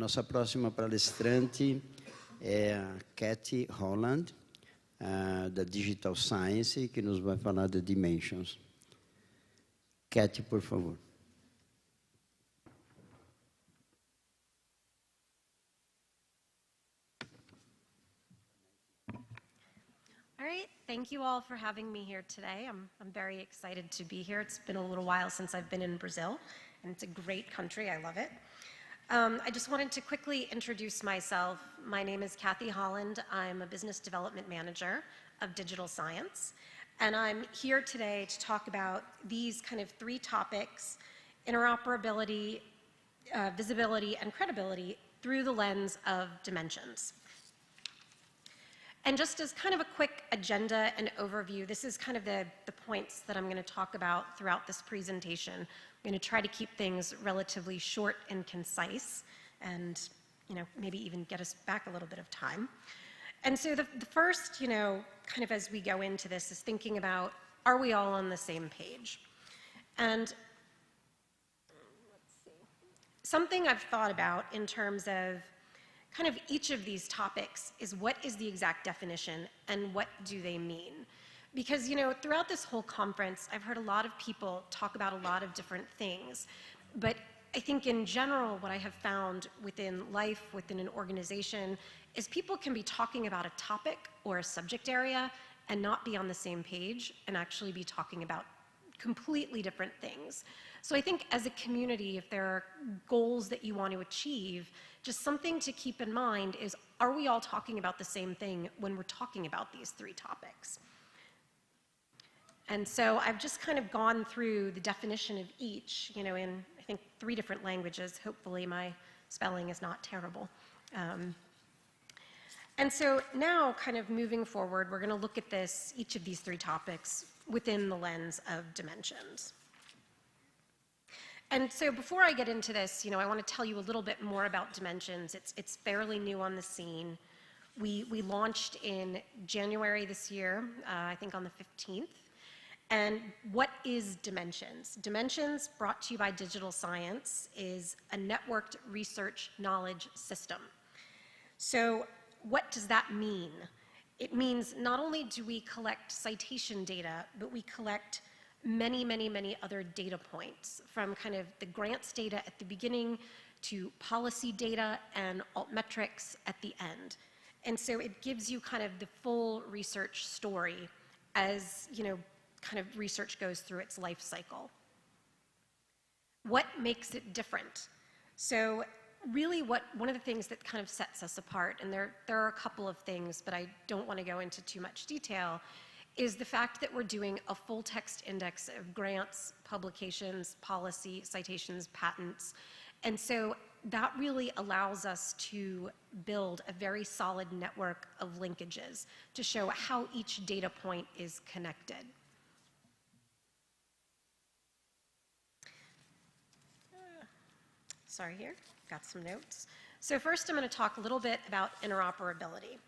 nossa próxima palestrante é a Cathy Holland, da Digital Science, que nos vai falar de Dimensions. Cathy, por favor. All right, thank you all for having me here today. I'm very excited to be here. It's been a little while since I've been in Brazil, and it's a great country. I love it. I just wanted to quickly introduce myself. My name is Cathy Holland. I'm a business development manager of digital science, and I'm here today to talk about these kind of three topics: interoperability, visibility, and credibility through the lens of dimensions. And just as kind of a quick agenda and overview, this is kind of the points that I'm going to talk about throughout this presentation. I'm going to try to keep things relatively short and concise and, maybe even get us back a little bit of time. And so the first, kind of as we go into this is thinking about, are we all on the same page? And let's see. Something I've thought about in terms of kind of each of these topics is what is the exact definition and what do they mean? Because, throughout this whole conference, I've heard a lot of people talk about a lot of different things. But I think in general, what I have found within life, within an organization, is people can be talking about a topic or a subject area and not be on the same page and actually be talking about completely different things. So I think as a community, if there are goals that you want to achieve, just something to keep in mind is, are we all talking about the same thing when we're talking about these three topics? And so I've just kind of gone through the definition of each, in I think 3 different languages. Hopefully my spelling is not terrible. And so now, kind of moving forward, we're going to look at each of these 3 topics within the lens of dimensions. And so before I get into this, I want to tell you a little bit more about dimensions. It's fairly new on the scene. We launched in January this year, I think on the 15th. And what is Dimensions? Dimensions, brought to you by Digital Science, is a networked research knowledge system. So what does that mean? It means not only do we collect citation data, but we collect many, many, many other data points, from kind of the grants data at the beginning to policy data and altmetrics at the end. And so it gives you kind of the full research story as, kind of research goes through its life cycle. What makes it different? So really one of the things that kind of sets us apart, and there are a couple of things, but I don't want to go into too much detail, is the fact that we're doing a full text index of grants, publications, policy, citations, patents. And so that really allows us to build a very solid network of linkages to show how each data point is connected. Sorry here, got some notes. So first I'm going to talk a little bit about interoperability.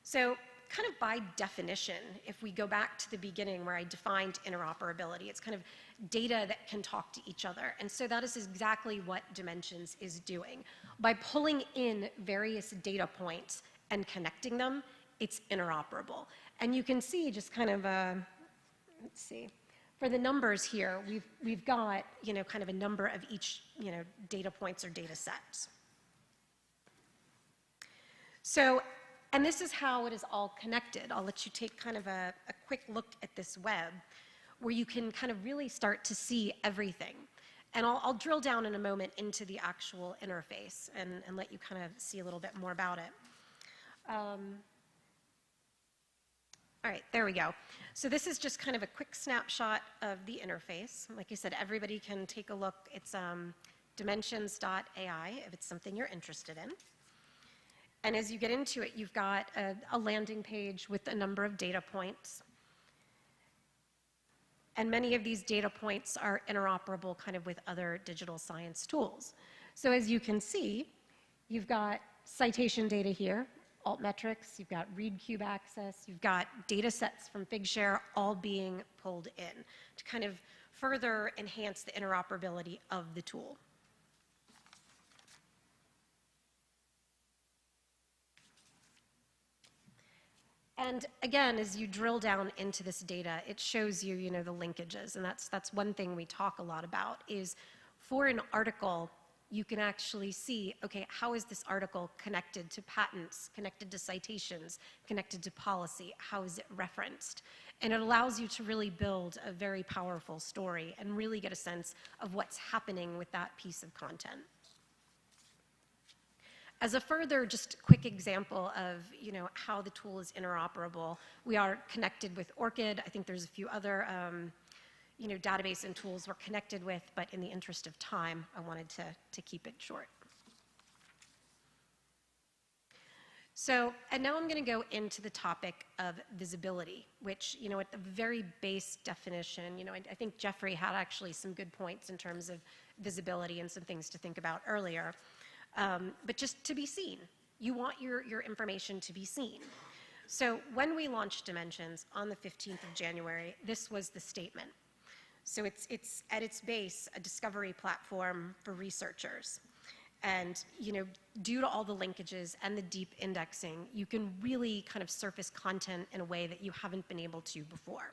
So kind of by definition, if we go back to the beginning where I defined interoperability, it's kind of data that can talk to each other. And so that is exactly what Dimensions is doing. By pulling in various data points and connecting them, it's interoperable. And you can see just kind of, let's see, for the numbers here, we've got, kind of a number of each, data points or data sets. So, and this is how it is all connected. I'll let you take kind of a quick look at this web where you can kind of really start to see everything. And I'll drill down in a moment into the actual interface and let you kind of see a little bit more about it. All right, there we go. So this is just kind of a quick snapshot of the interface. Like I said, everybody can take a look. It's dimensions.ai if it's something you're interested in. And as you get into it, you've got a landing page with a number of data points. And many of these data points are interoperable kind of with other digital science tools. So as you can see, you've got citation data here, altmetrics, you've got ReadCube access, you've got data sets from Figshare all being pulled in to kind of further enhance the interoperability of the tool. And again, as you drill down into this data, it shows you, the linkages. And that's one thing we talk a lot about is for an article, you can actually see, okay, how is this article connected to patents, connected to citations, connected to policy? How is it referenced? And it allows you to really build a very powerful story and really get a sense of what's happening with that piece of content. As a further just quick example of how the tool is interoperable, we are connected with ORCID. I think there's a few other database and tools we're connected with, but in the interest of time, I wanted to keep it short. So, and now I'm going to go into the topic of visibility, which, at the very base definition, I think Jeffrey had actually some good points in terms of visibility and some things to think about earlier. But just to be seen. You want your information to be seen. So when we launched Dimensions on the 15th of January, this was the statement. So it's at its base a discovery platform for researchers. And due to all the linkages and the deep indexing, you can really kind of surface content in a way that you haven't been able to before.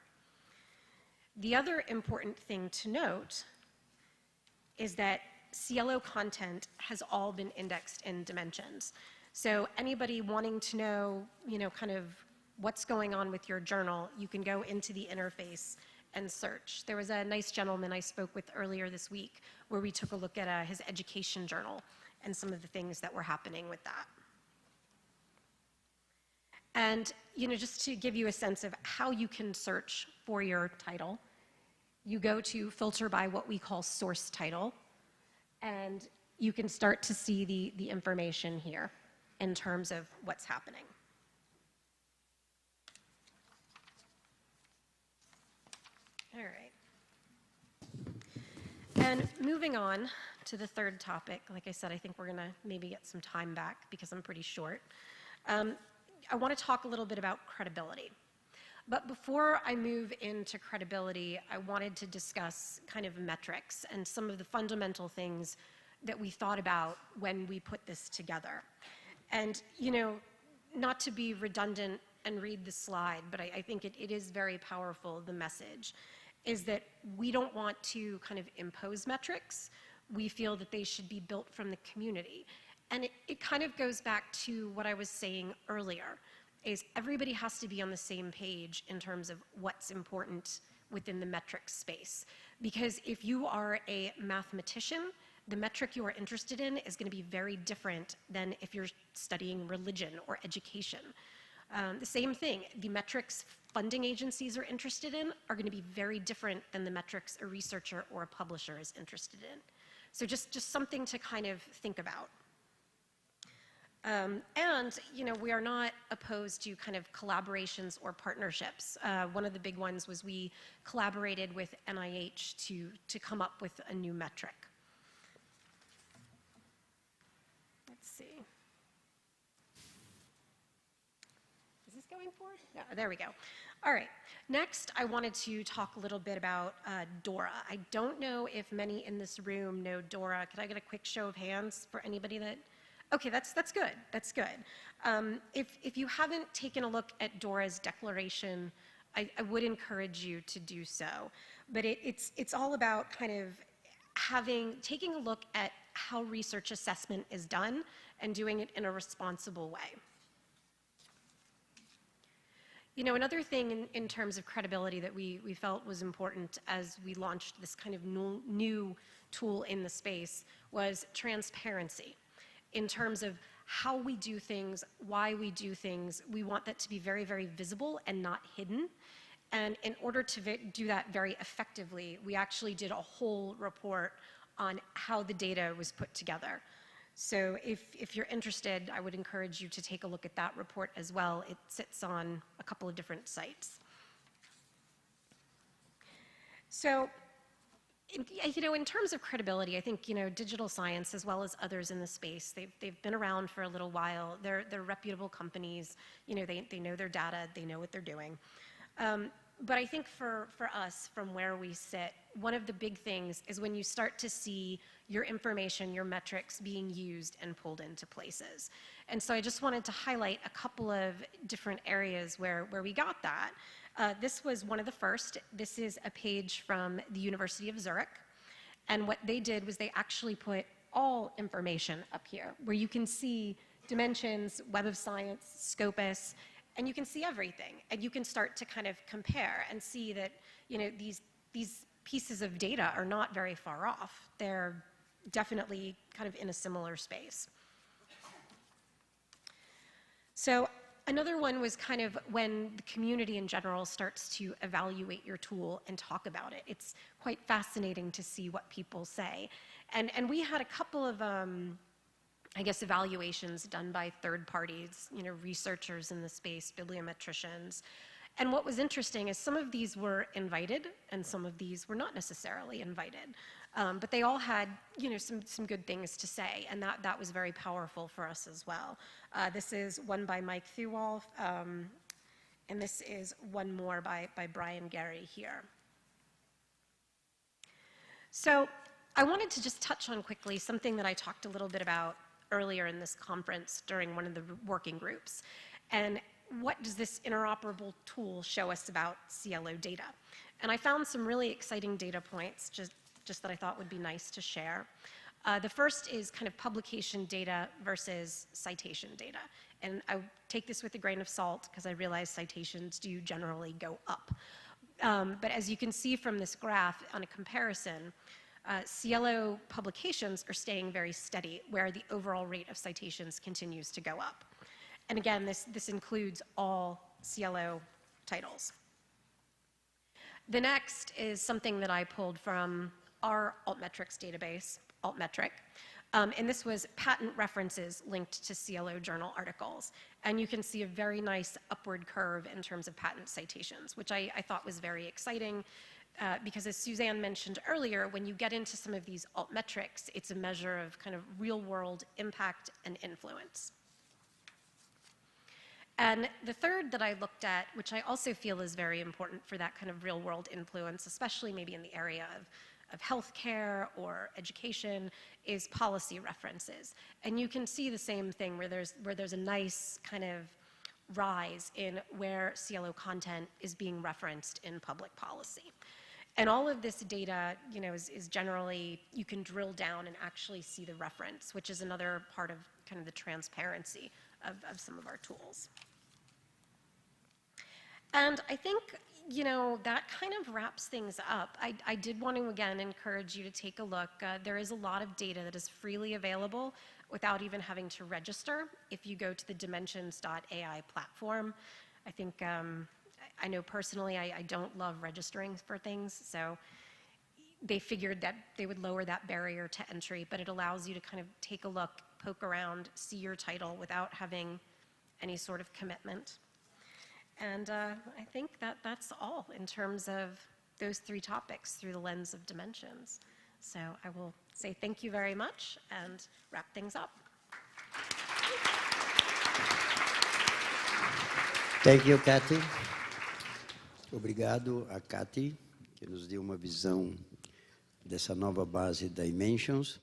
The other important thing to note is that SciELO content has all been indexed in Dimensions. So anybody wanting to know, kind of what's going on with your journal, you can go into the interface and search. There was a nice gentleman I spoke with earlier this week where we took a look at his education journal and some of the things that were happening with that. And, just to give you a sense of how you can search for your title, you go to filter by what we call source title, and you can start to see the information here in terms of what's happening. All right. And moving on to the third topic, like I said, I think we're going to maybe get some time back because I'm pretty short. I want to talk a little bit about credibility. But before I move into credibility, I wanted to discuss kind of metrics and some of the fundamental things that we thought about when we put this together. And, not to be redundant and read the slide, but I think it is very powerful, the message, is that we don't want to kind of impose metrics. We feel that they should be built from the community. And it kind of goes back to what I was saying earlier, is everybody has to be on the same page in terms of what's important within the metrics space. Because if you are a mathematician, the metric you are interested in is going to be very different than if you're studying religion or education. The same thing, the metrics funding agencies are interested in are going to be very different than the metrics a researcher or a publisher is interested in. So just something to kind of think about. And, we are not opposed to kind of collaborations or partnerships. One of the big ones was we collaborated with NIH to come up with a new metric. Let's see. Is this going forward? Yeah, there we go. All right. Next, I wanted to talk a little bit about DORA. I don't know if many in this room know DORA. Could I get a quick show of hands for anybody that... Okay, that's good. That's good. If you haven't taken a look at DORA's declaration, I would encourage you to do so. But it's all about kind of taking a look at how research assessment is done and doing it in a responsible way. Another thing in terms of credibility that we felt was important as we launched this kind of new tool in the space was transparency. In terms of how we do things, why we do things, we want that to be very, very visible and not hidden. And in order to do that very effectively, we actually did a whole report on how the data was put together. So if you're interested, I would encourage you to take a look at that report as well. It sits on a couple of different sites. So, in terms of credibility, I think, digital science, as well as others in the space, they've been around for a little while. They're reputable companies. They know their data. They know what they're doing. But I think for us, from where we sit, one of the big things is when you start to see your information, your metrics being used and pulled into places. And so I just wanted to highlight a couple of different areas where we got that. This was one of the first. This is a page from the University of Zurich. And what they did was they actually put all information up here, where you can see dimensions, Web of Science, Scopus, and you can see everything. And you can start to kind of compare and see that, these pieces of data are not very far off. They're definitely kind of in a similar space. So another one was kind of when the community in general starts to evaluate your tool and talk about it. It's quite fascinating to see what people say. And we had a couple of, I guess, evaluations done by third parties, researchers in the space, bibliometricians. And what was interesting is some of these were invited and some of these were not necessarily invited. But they all had, some good things to say, and that was very powerful for us as well. This is one by Mike Thewolf, and this is one more by Brian Gary here. So I wanted to just touch on quickly something that I talked a little bit about earlier in this conference during one of the working groups. And what does this interoperable tool show us about SciELO data? And I found some really exciting data points just that I thought would be nice to share. The first is kind of publication data versus citation data. And I take this with a grain of salt because I realize citations do generally go up. But as you can see from this graph on a comparison, SciELO publications are staying very steady, where the overall rate of citations continues to go up. And again, this includes all SciELO titles. The next is something that I pulled from our altmetrics database, altmetric, and this was patent references linked to SciELO journal articles. And you can see a very nice upward curve in terms of patent citations, which I thought was very exciting. Because as Suzanne mentioned earlier, when you get into some of these altmetrics, it's a measure of kind of real-world impact and influence. And the third that I looked at, which I also feel is very important for that kind of real-world influence, especially maybe in the area of healthcare or education, is policy references. And you can see the same thing where there's a nice kind of rise in where SciELO content is being referenced in public policy. And all of this data, is generally, you can drill down and actually see the reference, which is another part of kind of the transparency of some of our tools. And I think, that kind of wraps things up. I did want to, again, encourage you to take a look. There is a lot of data that is freely available without even having to register if you go to the dimensions.ai platform. I think, I know personally I don't love registering for things, so they figured that they would lower that barrier to entry, but it allows you to kind of take a look, poke around, see your title without having any sort of commitment. And I think that's all in terms of those three topics through the lens of dimensions. So I will say thank you very much and wrap things up. Thank you, Cathy. Obrigado a Cathy, que nos deu uma visão dessa nova base Dimensions.